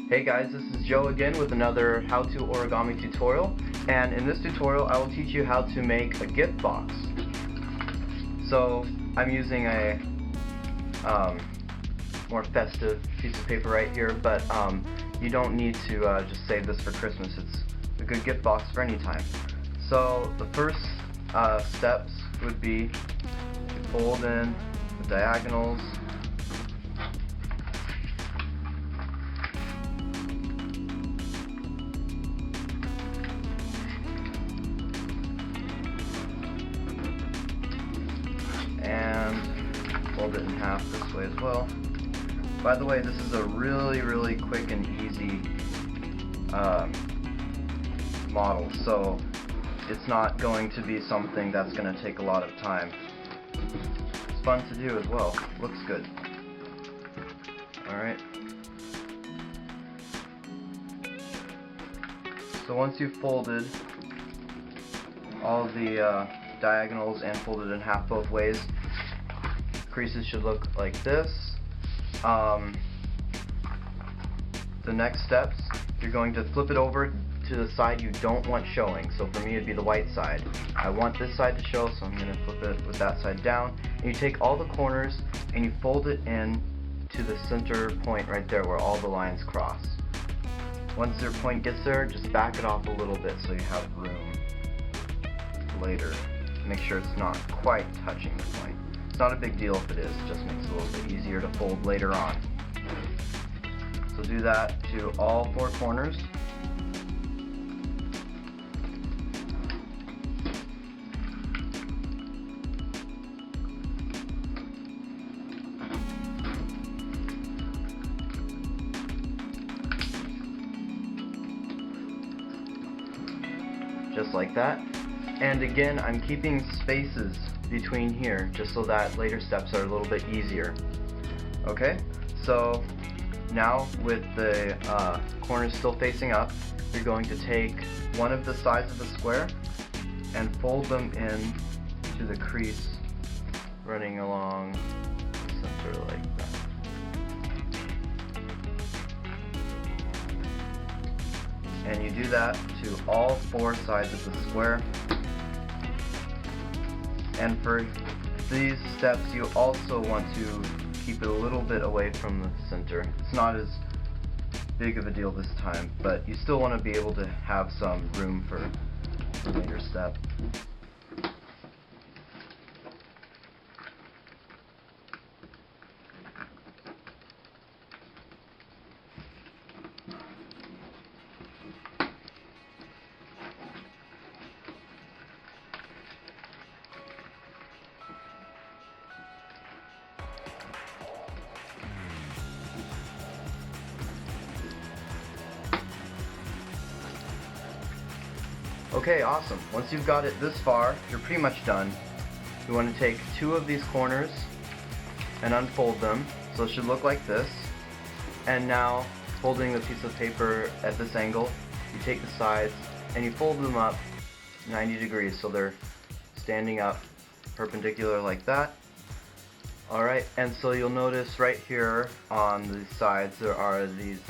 Hey guys, this is Joe again with another how-to origami tutorial, and in this tutorial I will teach you how to make a gift box. So I'm using a more festive piece of paper right here, but you don't need to just save this for Christmas. It's a good gift box for any time. So the first steps would be to fold in the diagonals, and fold it in half this way as well. By the way, this is a really quick and easy model, so it's not going to be something that's going to take a lot of time. It's fun to do as well. Looks good. Alright. So once you've folded all of the diagonals and folded in half both ways, creases should look like this. The next steps, you're going to flip it over to the side you don't want showing. So for me it'd be the white side. I want this side to show, so I'm going to flip it with that side down. And you take all the corners and you fold it in to the center point right there where all the lines cross. Once your point gets there, just back it off a little bit so you have room later. Make sure it's not quite touching the point. It's not a big deal if it is, it just makes it a little bit easier to fold later on. So do that to all four corners. Just like that. And again, I'm keeping spaces between here just so that later steps are a little bit easier. Okay, so now with the corners still facing up, you're going to take one of the sides of the square and fold them in to the crease running along the center like that. And you do that to all four sides of the square. And for these steps, you also want to keep it a little bit away from the center. It's not as big of a deal this time, but you still want to be able to have some room for the later step. Okay, awesome. Once you've got it this far, you're pretty much done. You want to take two of these corners and unfold them, so it should look like this. And now, folding the piece of paper at this angle, you take the sides and you fold them up 90 degrees so they're standing up perpendicular like that. Alright, and so you'll notice right here on the sides there are these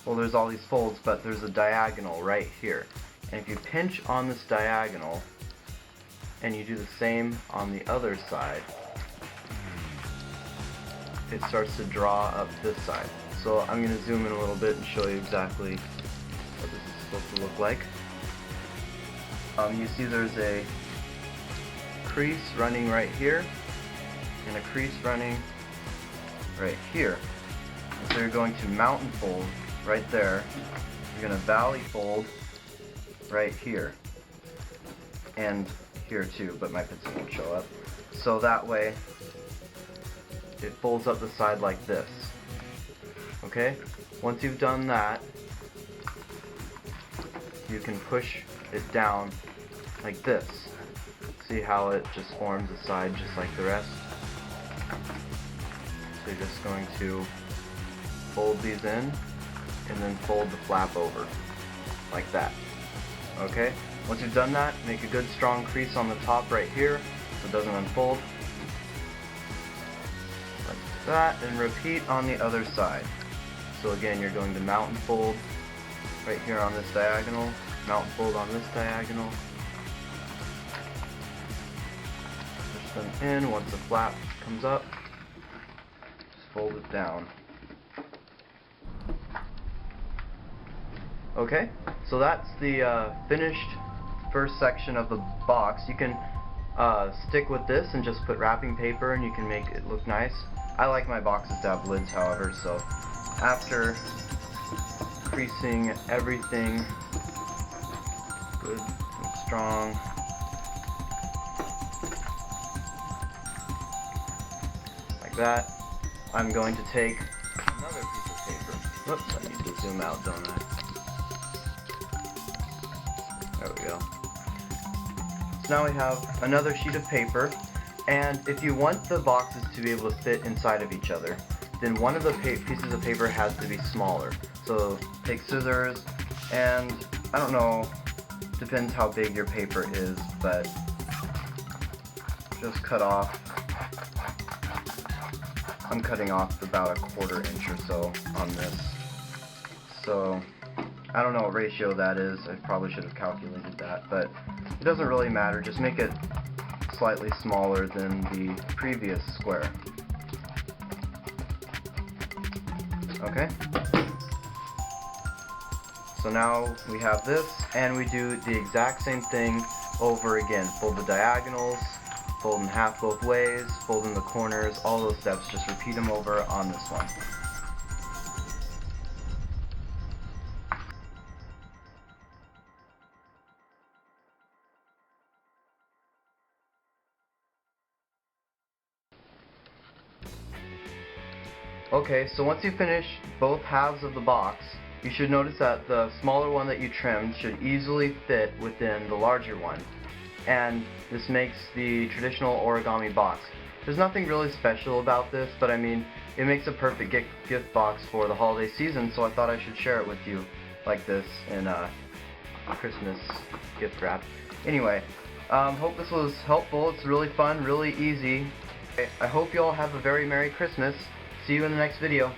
well, there's all these folds, but there's a diagonal right here. And if you pinch on this diagonal, and you do the same on the other side, it starts to draw up this side. So I'm going to zoom in a little bit and show you exactly what this is supposed to look like. You see there's a crease running right here, and a crease running right here. And so you're going to mountain fold right there. You're going to valley fold right here and here too, but my pencil won't show up. So that way it folds up the side like this. Okay? Once you've done that, you can push it down like this. See how it just forms a side just like the rest? So you're just going to fold these in and then fold the flap over like that. Okay? Once you've done that, make a good strong crease on the top right here so it doesn't unfold. Like that, and repeat on the other side. So again, you're going to mountain fold right here on this diagonal, mountain fold on this diagonal. Push them in. Once the flap comes up, just fold it down. Okay, so that's the finished first section of the box. You can stick with this and just put wrapping paper and you can make it look nice. I like my boxes to have lids, however, so after creasing everything good and strong, like that, I'm going to take another piece of paper. Whoops, I need to zoom out, don't I? There we go. So now we have another sheet of paper, and if you want the boxes to be able to fit inside of each other, then one of the pieces of paper has to be smaller. So take scissors, and I don't know, depends how big your paper is, but just cut off. I'm cutting off about 1/4 inch or so on this. So I don't know what ratio that is. I probably should have calculated that, but it doesn't really matter. Just make it slightly smaller than the previous square. Okay? So now we have this, and we do the exact same thing over again. Fold the diagonals, fold in half both ways, fold in the corners, all those steps. Just repeat them over on this one. Okay, so once you finish both halves of the box, you should notice that the smaller one that you trimmed should easily fit within the larger one. And this makes the traditional origami box. There's nothing really special about this, but I mean, it makes a perfect gift box for the holiday season, so I thought I should share it with you like this in Christmas gift wrap. Anyway, hope this was helpful. It's really fun, really easy. I hope you all have a very Merry Christmas. See you in the next video.